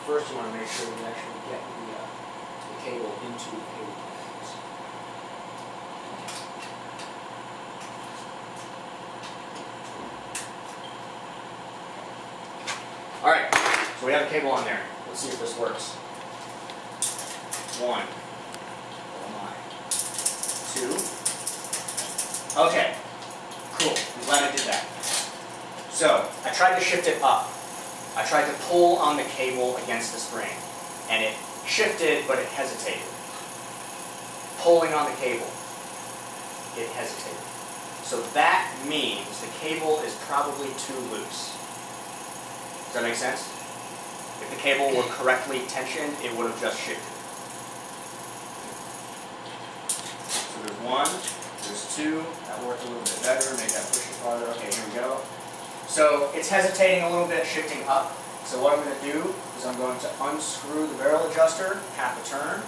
first you want to make sure you actually get the cable into the cable connectors. Alright, so we have a cable on there. Let's see if this works. 1. Oh my. 2. Okay, cool. I'm glad I did that. So, I tried to shift it up. I tried to pull on the cable against the spring, and it shifted, but it hesitated. Pulling on the cable, it hesitated. So that means the cable is probably too loose. Does that make sense? If the cable were correctly tensioned, it would have just shifted. So there's 1, there's 2, that worked a little bit better, make that push it farther. Okay, here we go. So it's hesitating a little bit, shifting up. So what I'm going to do is I'm going to unscrew the barrel adjuster, half a turn,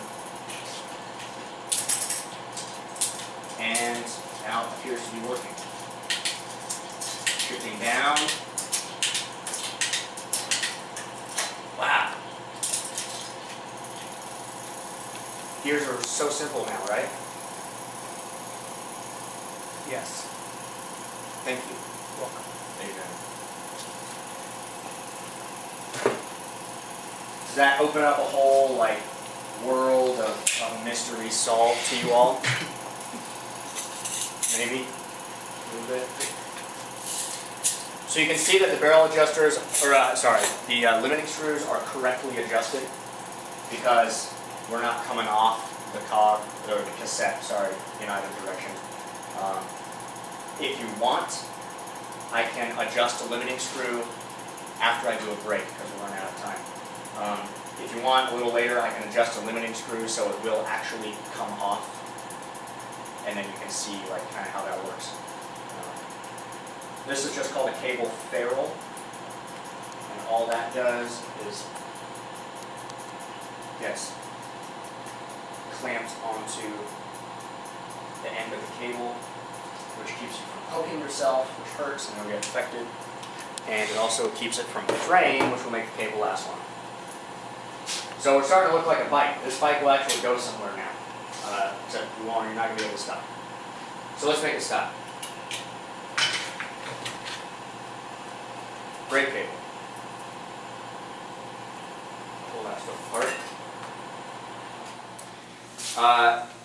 and now it appears to be working. Shifting down. Wow. Gears are so simple now, right? Yes. Thank you. Welcome. Amen. Does that open up a whole world of mystery solved to you all? Maybe a little bit. So you can see that the barrel adjusters, the limiting screws are correctly adjusted because we're not coming off the cog or the cassette, in either direction. If you want, I can adjust a limiting screw after I do a brake because we're running out of time. If you want, a little later, I can adjust a limiting screw so it will actually come off, and then you can see kind of how that works. This is just called a cable ferrule, and all that does is gets clamped onto the end of the cable, which keeps you from poking yourself, which hurts and you'll get infected. And it also keeps it from fraying, which will make the cable last longer. So it's starting to look like a bike. This bike will actually go somewhere now. Except you're not going to be able to stop. So let's make it stop. Brake cable. Pull that stuff apart.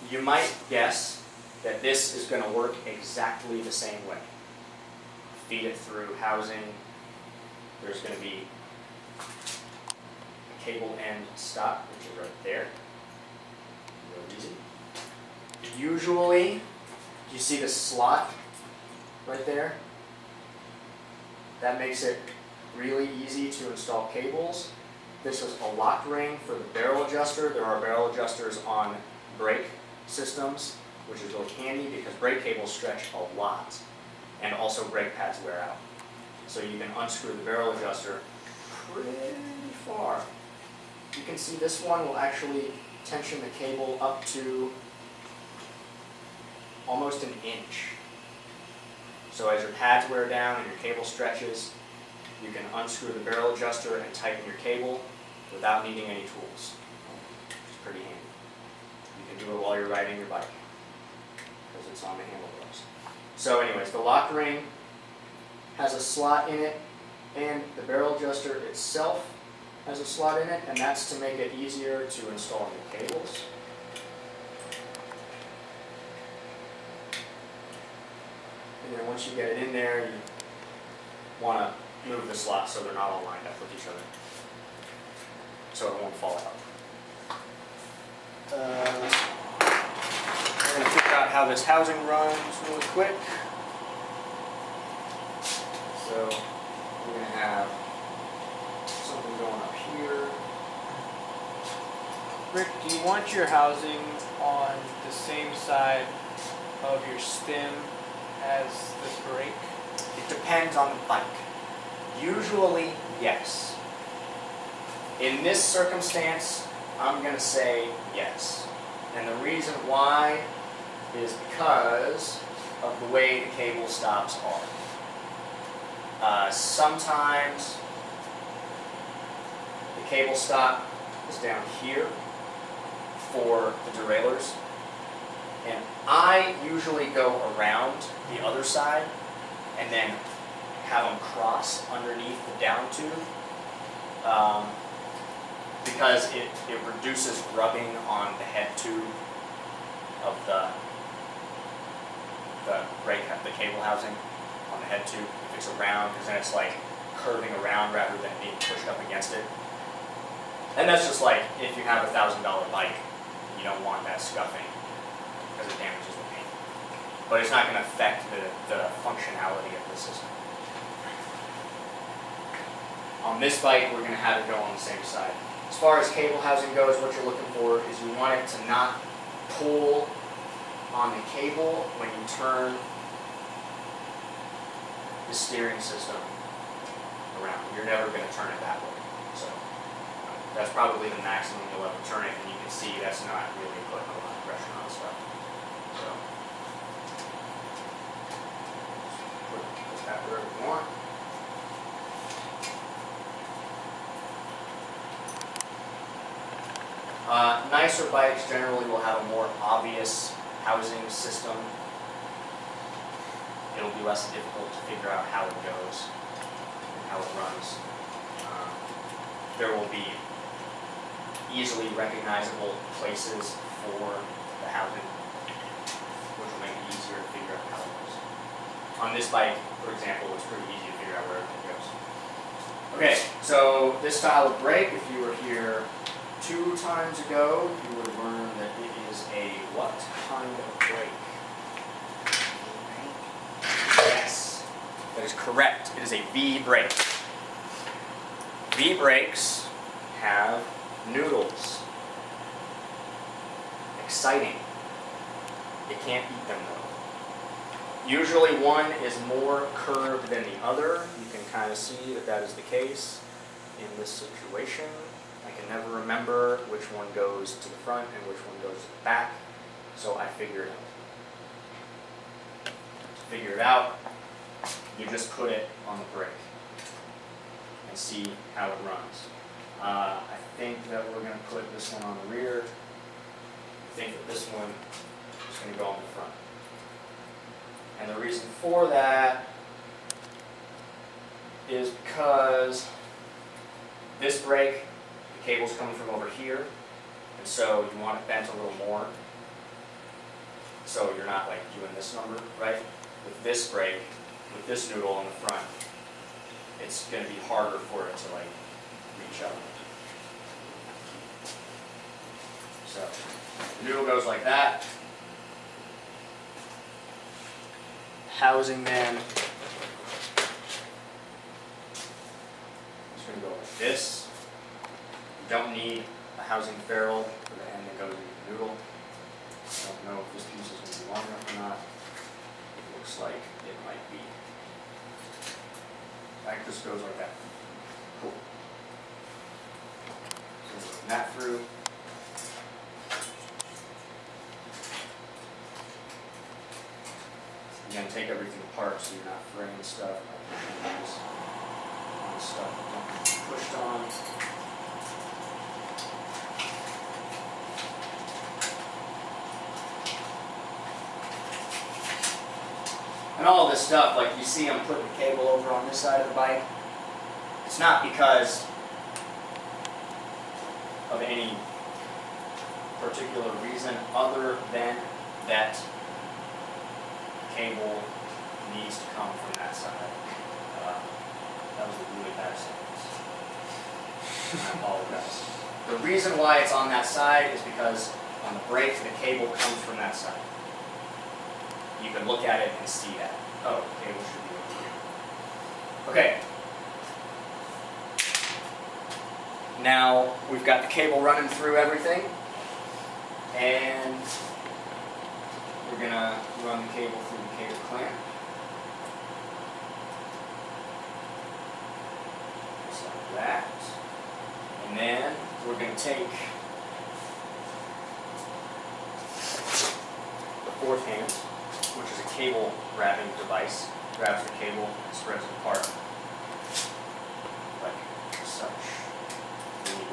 You might guess that this is going to work exactly the same way. Feed it through housing. There's going to be a cable end stop, which is right there. Real easy. Usually, you see the slot right there? That makes it really easy to install cables. This is a lock ring for the barrel adjuster. There are barrel adjusters on brake systems, which is really handy because brake cables stretch a lot, and also brake pads wear out. So you can unscrew the barrel adjuster pretty far. You can see this one will actually tension the cable up to almost an inch. So as your pads wear down and your cable stretches, you can unscrew the barrel adjuster and tighten your cable without needing any tools. It's pretty handy. You can do it while you're riding your bike because it's on the handlebars. So anyways, the lock ring has a slot in it, and the barrel adjuster itself has a slot in it, and that's to make it easier to install new cables. And then once you get it in there, you want to move the slots so they're not all lined up with each other, so it won't fall out. We're going to figure out how this housing runs really quick. So we're going to have something going up here. Rick, do you want your housing on the same side of your stem as the brake? It depends on the bike. Usually, yes. In this circumstance, I'm going to say yes. And the reason why is because of the way the cable stops are. Sometimes the cable stop is down here for the derailleurs. And I usually go around the other side and then have them cross underneath the down tube. Because it reduces rubbing on the head tube of the cable housing on the head tube if it's around, because then it's like curving around rather than being pushed up against it. And that's just like if you have a $1,000 bike, you don't want that scuffing because it damages the paint. But it's not going to affect the functionality of the system. On this bike, we're going to have it go on the same side. As far as cable housing goes, what you're looking for is you want it to not pull on the cable when you turn the steering system around. You're never going to turn it that way. So that's probably the maximum you'll ever turn it, and you can see that's not really putting a lot of pressure on stuff. So put that wherever you want. Nicer bikes generally will have a more obvious housing system. It'll be less difficult to figure out how it goes and how it runs. There will be easily recognizable places for the housing, which will make it easier to figure out how it goes. On this bike, for example, it's pretty easy to figure out where everything goes. Okay, so this style of brake, if you were here 2 times ago, you would have learned that it is a what kind of brake? Yes, that is correct. It is a V brake. V brakes have noodles. Exciting. You can't eat them though. Usually one is more curved than the other. You can kind of see that that is the case in this situation. I can never remember which one goes to the front and which one goes to the back, so I figured it out. To figure it out, you just put it on the brake and see how it runs. I think that we're going to put this one on the rear. I think that this one is going to go on the front. And the reason for that is because this brake, the cable's coming from over here, and so you want it bent a little more, so you're not like doing this number, right? With this brake, with this noodle on the front, it's going to be harder for it to like reach up. So the noodle goes like that. Housing then is going to go like this. You don't need a housing ferrule for the end that goes in the noodle. I don't know if this piece is going to be long enough or not. It looks like it might be. That just goes like that. Cool. So run that through. Again, take everything apart so you're not fraying stuff. Stuff don't be pushed on. And all this stuff, like you see I'm putting the cable over on this side of the bike. It's not because of any particular reason other than that cable needs to come from that side. That was a really bad sentence. I apologize. The reason why it's on that side is because on the brake, the cable comes from that side. You can look at it and see that. Oh, the cable should be over here. Okay. Now we've got the cable running through everything, and we're going to run the cable through the cable clamp. Just like that. And then we're going to take the fourth hand, which is a cable grabbing device, grabs the cable and spreads it apart like such. And you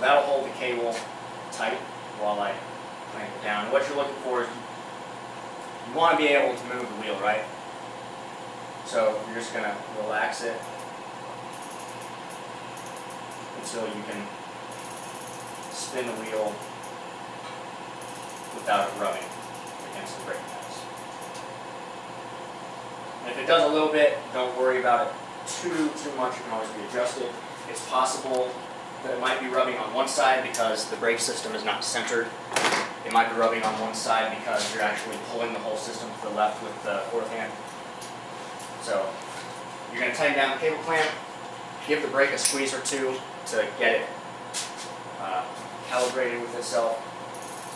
that'll hold the cable tight while I clamp it down. And what you're looking for is you want to be able to move the wheel, right? So you're just going to relax it until you can spin the wheel without it rubbing against the brake pads. And if it does a little bit, don't worry about it too much. It can always be adjusted. It's possible that it might be rubbing on one side because the brake system is not centered. It might be rubbing on one side because you're actually pulling the whole system to the left with the fourth hand. So you're going to tighten down the cable clamp, give the brake a squeeze or two to get it calibrated with itself,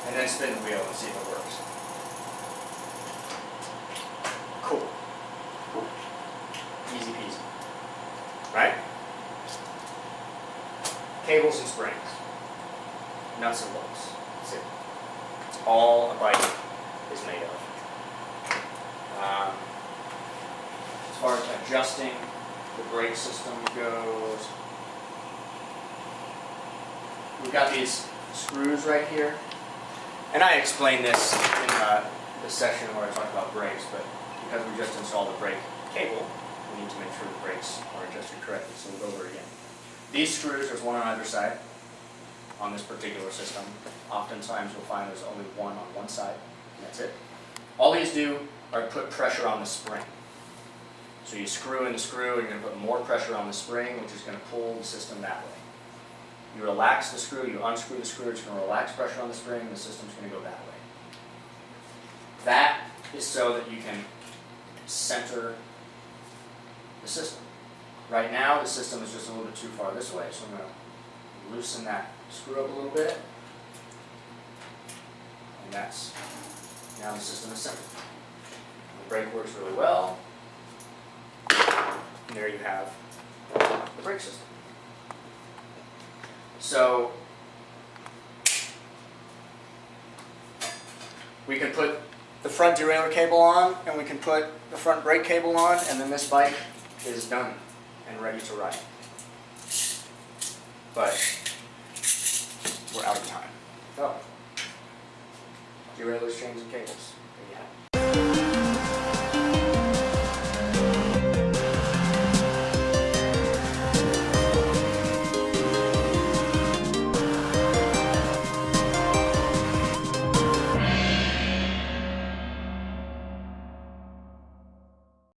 and then spin the wheel and see if it works. Cool. Easy peasy. Right? Cables and springs. Nuts and bolts. That's it. It's all a bike is made of. As far as adjusting the brake system goes, we've got these screws right here. And I explained this in the session where I talked about brakes, but because we just installed the brake cable, we need to make sure the brakes are adjusted correctly, so we'll go over it again. These screws, there's one on either side on this particular system. Oftentimes you'll find there's only one on one side, and that's it. All these do are put pressure on the spring. So you screw in the screw, and you're going to put more pressure on the spring, which is going to pull the system that way. You relax the screw, you unscrew the screw, it's going to relax pressure on the spring, and the system's going to go that way. That is so that you can center the system. Right now, the system is just a little bit too far this way, so I'm going to loosen that screw up a little bit, and that's, now the system is centered. The brake works really well, and there you have the brake system. So we can put the front derailleur cable on, and we can put the front brake cable on, and then this bike is done and ready to ride. But we're out of time. Oh, derailleurs, chains, and cables.